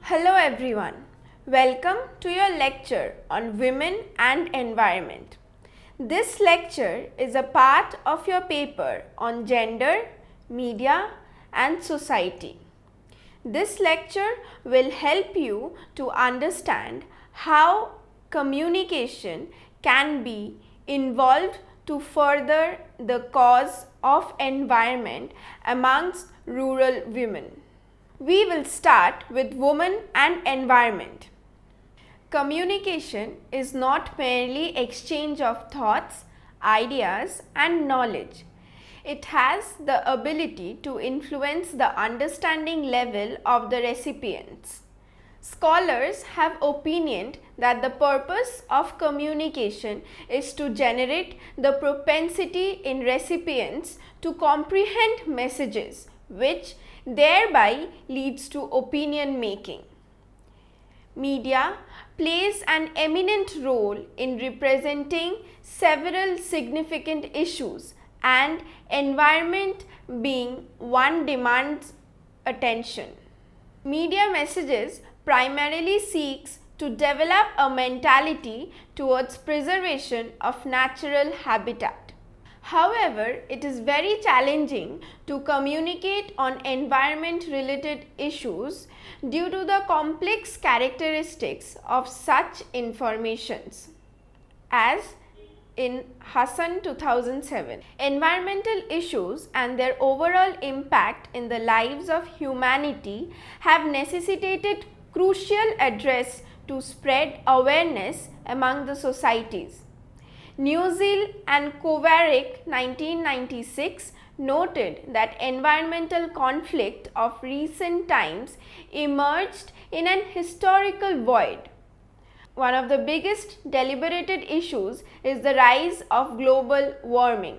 Hello everyone, welcome to your lecture on women and environment. This lecture is a part of your paper on gender, media and society. This lecture will help you to understand how communication can be involved to further the cause of environment amongst rural women. We will start with women and environment. Communication is not merely exchange of thoughts, ideas and knowledge. It has the ability to influence the understanding level of the recipients. Scholars have opinioned that the purpose of communication is to generate the propensity in recipients to comprehend messages, which thereby leads to opinion making. Media plays an eminent role in representing several significant issues, and environment being one demands attention. Media messages primarily seeks to develop a mentality towards preservation of natural habitat. However, it is very challenging to communicate on environment-related issues due to the complex characteristics of such informations. As in Hassan 2007, environmental issues and their overall impact in the lives of humanity have necessitated crucial address to spread awareness among the societies. Newsel and Kovarik 1996 noted that environmental conflict of recent times emerged in an historical void. One of the biggest deliberated issues is the rise of global warming.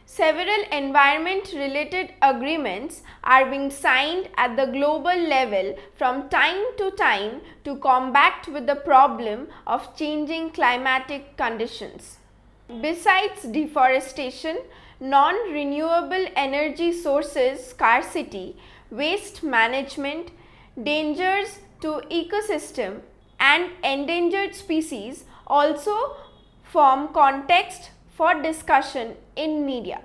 Several environment-related agreements are being signed at the global level from time to time to combat with the problem of changing climatic conditions. Besides deforestation, non-renewable energy sources scarcity, waste management, dangers to ecosystem and endangered species also form context for discussion in media.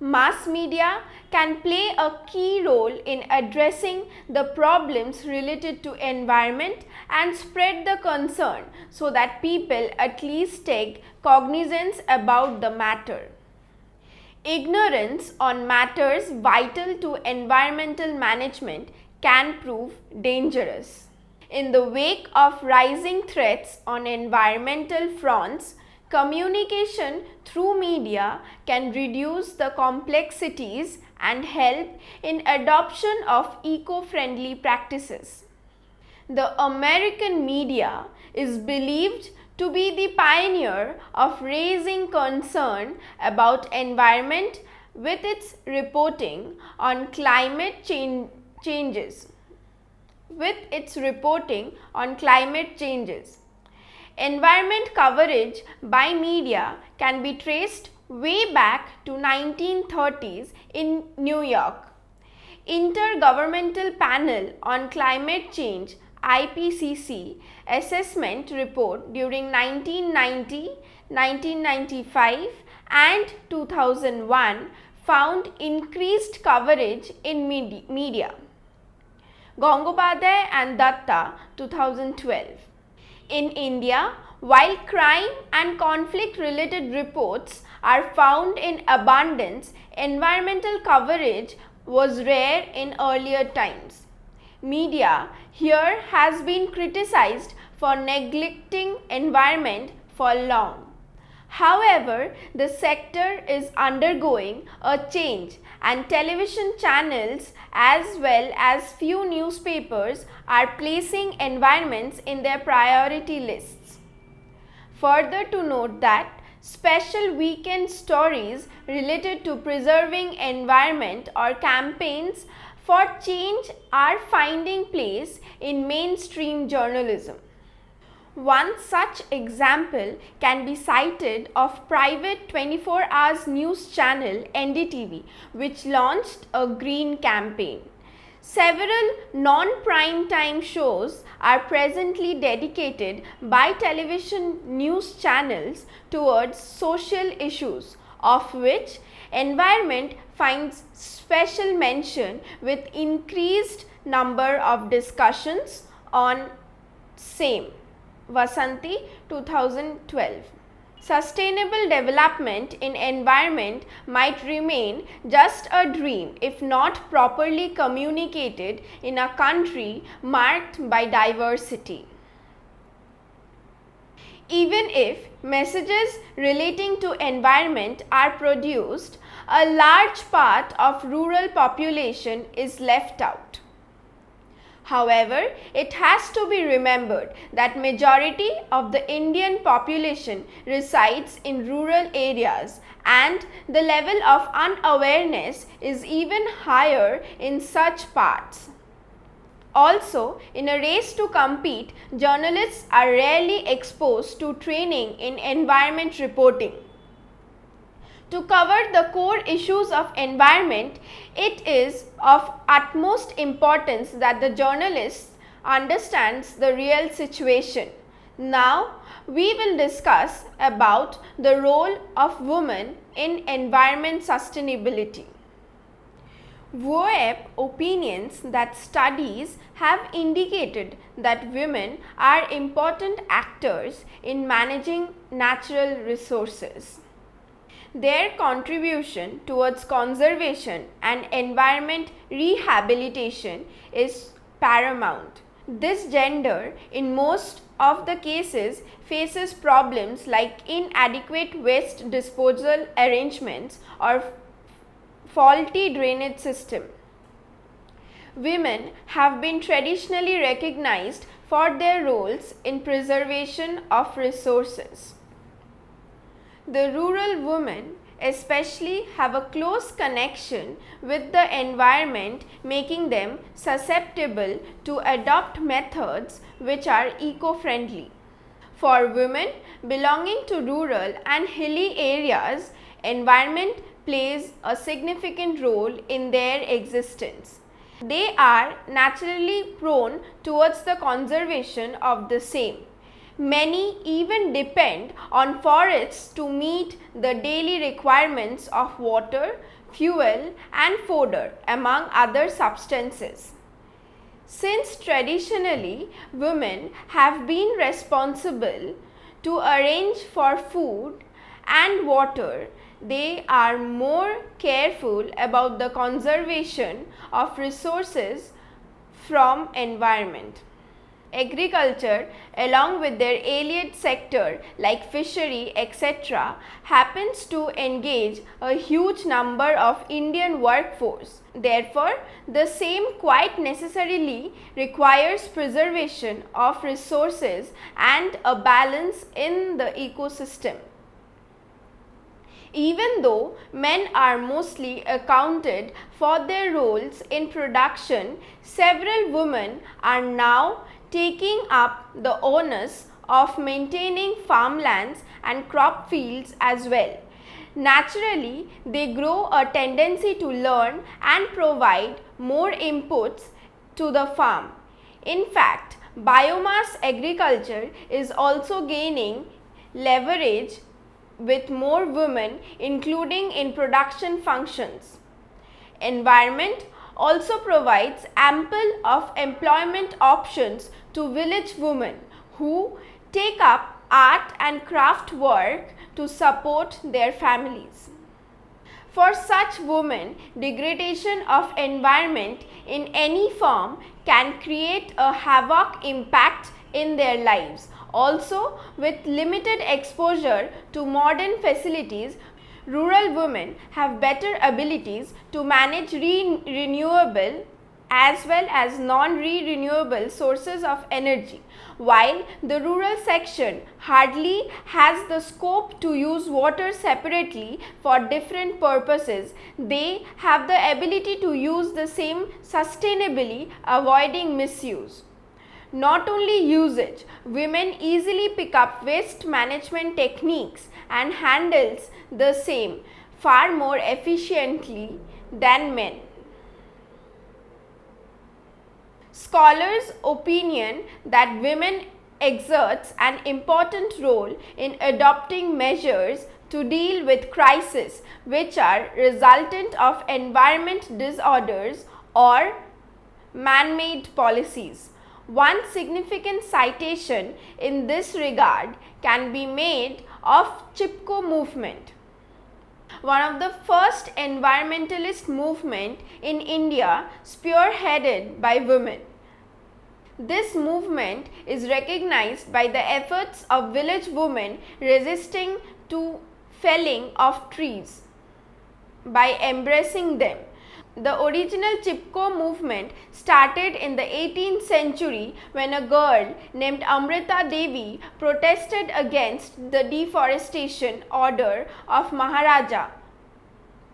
Mass media can play a key role in addressing the problems related to environment and spread the concern so that people at least take cognizance about the matter. Ignorance on matters vital to environmental management can prove dangerous. In the wake of rising threats on environmental fronts, communication through media can reduce the complexities and help in adoption of eco-friendly practices. The American media is believed to be the pioneer of raising concern about environment with its reporting on climate changes. Environment coverage by media can be traced way back to 1930s in New York. Intergovernmental Panel on Climate Change IPCC assessment report during 1990, 1995 and 2001 found increased coverage in media. Gangopadhyay and Datta 2012. In India, while crime and conflict related reports are found in abundance, environmental coverage was rare in earlier times. Media here has been criticized for neglecting environment for long. However, the sector is undergoing a change and television channels as well as few newspapers are placing environments in their priority lists. Further to note that special weekend stories related to preserving environment or campaigns for change are finding place in mainstream journalism. One such example can be cited of private 24 hours news channel NDTV, which launched a green campaign. Several non-prime time shows are presently dedicated by television news channels towards social issues, of which environment finds special mention with increased number of discussions on same. Vasanti 2012. Sustainable development in environment might remain just a dream if not properly communicated in a country marked by diversity. Even if messages relating to environment are produced, a large part of rural population is left out. However, it has to be remembered that majority of the Indian population resides in rural areas and the level of unawareness is even higher in such parts. Also, in a race to compete, journalists are rarely exposed to training in environment reporting. To cover the core issues of environment, it is of utmost importance that the journalist understands the real situation. Now, we will discuss about the role of women in environment sustainability. WOEP opinions that studies have indicated that women are important actors in managing natural resources. Their contribution towards conservation and environment rehabilitation is paramount. This gender, in most of the cases, faces problems like inadequate waste disposal arrangements or faulty drainage system. Women have been traditionally recognized for their roles in preservation of resources. The rural women especially have a close connection with the environment, making them susceptible to adopt methods which are eco-friendly. For women belonging to rural and hilly areas, environment plays a significant role in their existence. They are naturally prone towards the conservation of the same. Many even depend on forests to meet the daily requirements of water, fuel and fodder, among other substances. Since traditionally women have been responsible to arrange for food and water, they are more careful about the conservation of resources from environment. Agriculture, along with their allied sector like fishery, etc., happens to engage a huge number of Indian workforce. Therefore, the same quite necessarily requires preservation of resources and a balance in the ecosystem. Even though men are mostly accounted for their roles in production, several women are now taking up the onus of maintaining farmlands and crop fields as well. Naturally, they grow a tendency to learn and provide more inputs to the farm. In fact, biomass agriculture is also gaining leverage with more women, including in production functions. Environment also provides ample of employment options to village women who take up art and craft work to support their families. For such women, degradation of environment in any form can create a havoc impact in their lives. Also, with limited exposure to modern facilities, rural women have better abilities to manage renewable as well as non-renewable sources of energy. While the rural section hardly has the scope to use water separately for different purposes, they have the ability to use the same sustainably, avoiding misuse. Not only usage, women easily pick up waste management techniques and handles the same far more efficiently than men. Scholars opinion that women exerts an important role in adopting measures to deal with crises which are resultant of environment disorders or man-made policies. One significant citation in this regard can be made of Chipko movement, one of the first environmentalist movement in India spearheaded by women. This movement is recognized by the efforts of village women resisting to felling of trees by embracing them. The original Chipko movement started in the 18th century when a girl named Amrita Devi protested against the deforestation order of Maharaja,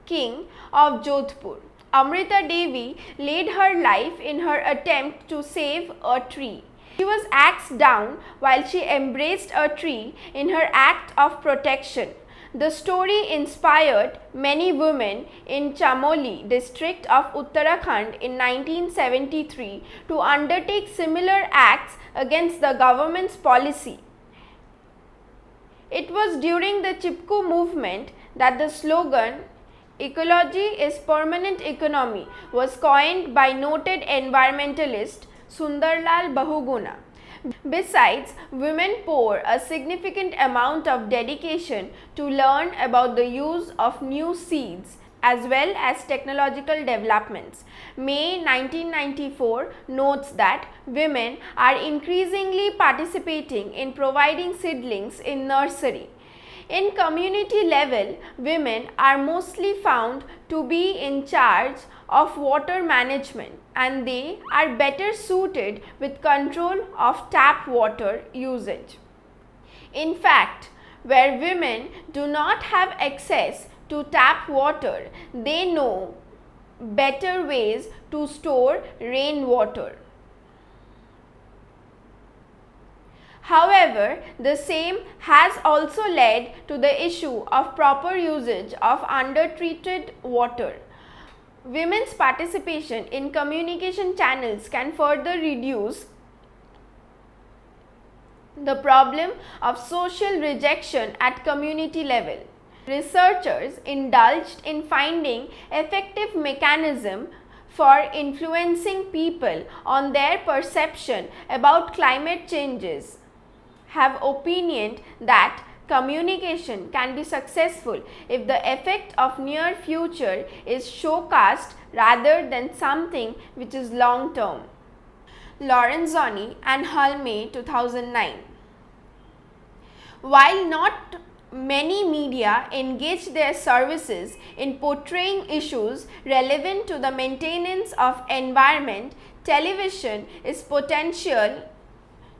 king of Jodhpur. Amrita Devi laid her life in her attempt to save a tree. She was axed down while she embraced a tree in her act of protection. The story inspired many women in Chamoli district of Uttarakhand in 1973 to undertake similar acts against the government's policy. It was during the Chipko movement that the slogan "Ecology is permanent economy" was coined by noted environmentalist Sundarlal Bahuguna. Besides, women pour a significant amount of dedication to learn about the use of new seeds as well as technological developments. May 1994 notes that women are increasingly participating in providing seedlings in nursery. In community level, women are mostly found to be in charge of water management and they are better suited with control of tap water usage. In fact, where women do not have access to tap water, they know better ways to store rainwater. However, the same has also led to the issue of proper usage of undertreated water. Women's participation in communication channels can further reduce the problem of social rejection at community level. Researchers indulged in finding effective mechanism for influencing people on their perception about climate changes have opinioned that communication can be successful if the effect of near future is showcased rather than something which is long term. Lorenzoni and Halme, 2009. While not many media engage their services in portraying issues relevant to the maintenance of environment, television is potential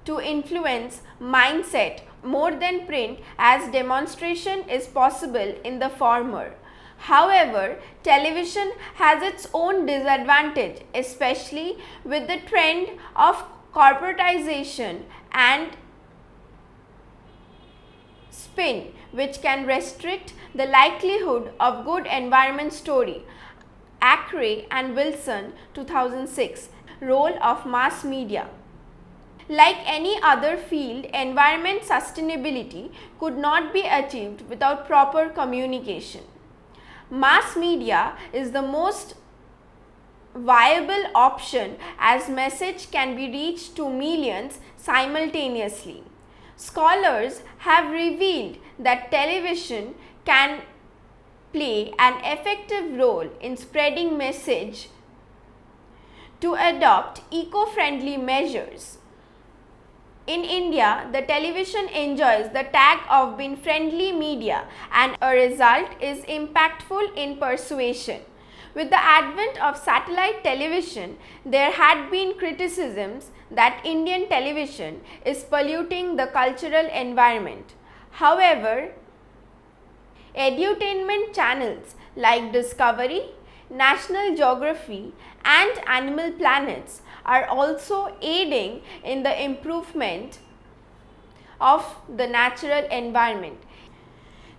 to influence mindset more than print, as demonstration is possible in the former. However, television has its own disadvantage, especially with the trend of corporatization and spin, which can restrict the likelihood of good environment story. Acre and Wilson, 2006. Role of mass media. Like any other field, environment sustainability could not be achieved without proper communication. Mass media is the most viable option as message can be reached to millions simultaneously. Scholars have revealed that television can play an effective role in spreading message to adopt eco-friendly measures. In India, the television enjoys the tag of being friendly media and a result is impactful in persuasion. With the advent of satellite television, there had been criticisms that Indian television is polluting the cultural environment. However, edutainment channels like Discovery, National Geography and Animal Planets are also aiding in the improvement of the natural environment.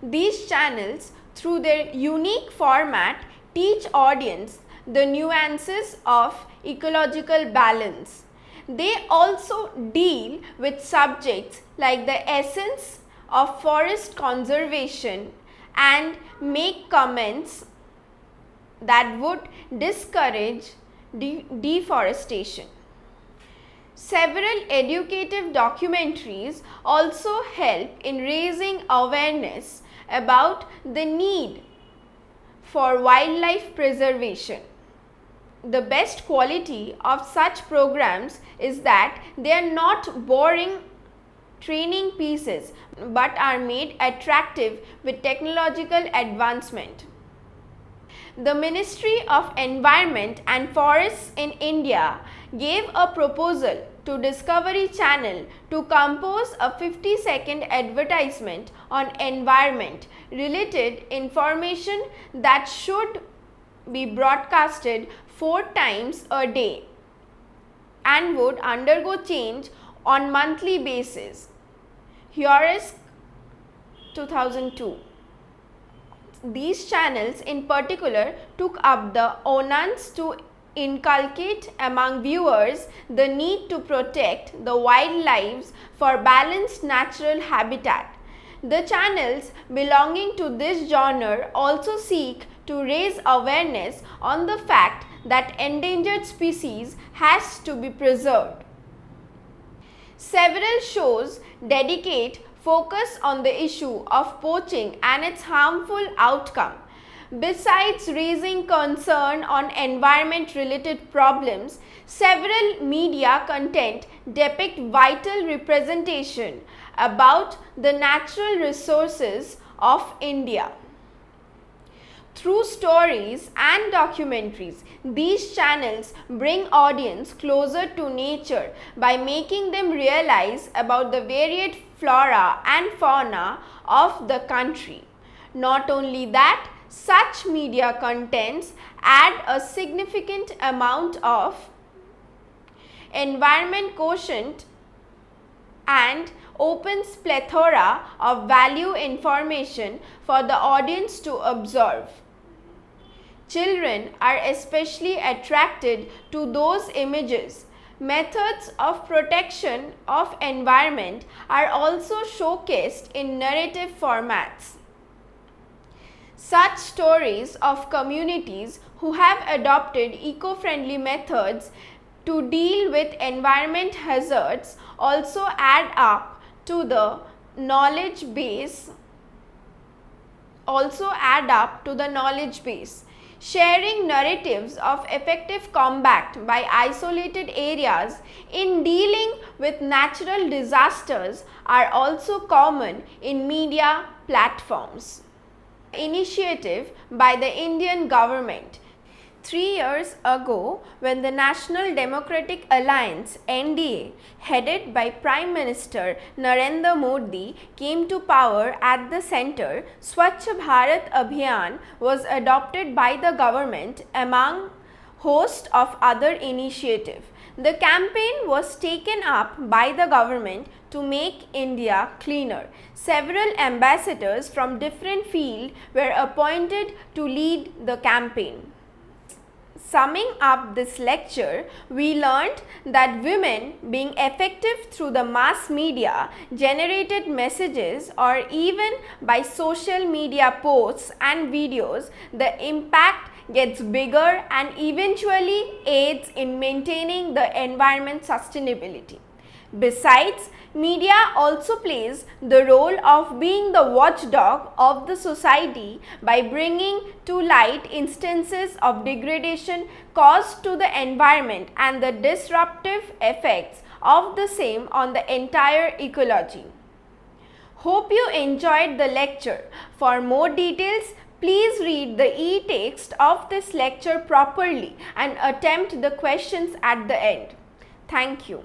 These channels, through their unique format, teach audience the nuances of ecological balance. They also deal with subjects like the essence of forest conservation and make comments that would discourage deforestation. Several educative documentaries also help in raising awareness about the need for wildlife preservation. The best quality of such programs is that they are not boring training pieces but are made attractive with technological advancement. The Ministry of Environment and Forests in India gave a proposal to Discovery Channel to compose a 50-second advertisement on environment related information that should be broadcasted 4 times a day and would undergo change on monthly basis. Here's 2002. These channels in particular took up the onus to inculcate among viewers the need to protect the wildlife for balanced natural habitat. The channels belonging to this genre also seek to raise awareness on the fact that endangered species has to be preserved. Several shows dedicate focus on the issue of poaching and its harmful outcome. Besides raising concern on environment-related problems, several media content depict vital representation about the natural resources of India. Through stories and documentaries, these channels bring audience closer to nature by making them realize about the varied flora and fauna of the country. Not only that, such media contents add a significant amount of environment quotient and opens plethora of value information for the audience to absorb. Children are especially attracted to those images. Methods of protection of environment are also showcased in narrative formats. Such stories of communities who have adopted eco-friendly methods to deal with environment hazards also add up to the knowledge base. Sharing narratives of effective combat by isolated areas in dealing with natural disasters are also common in media platforms. Initiative by the Indian government. 3 years ago, when the National Democratic Alliance (NDA) headed by Prime Minister Narendra Modi came to power at the centre, Swachh Bharat Abhiyan was adopted by the government among host of other initiatives. The campaign was taken up by the government to make India cleaner. Several ambassadors from different fields were appointed to lead the campaign. Summing up this lecture, we learned that women being effective through the mass media, generated messages, or even by social media posts and videos, the impact gets bigger and eventually aids in maintaining the environment sustainability. Besides, media also plays the role of being the watchdog of the society by bringing to light instances of degradation caused to the environment and the disruptive effects of the same on the entire ecology. Hope you enjoyed the lecture. For more details, please read the e-text of this lecture properly and attempt the questions at the end. Thank you.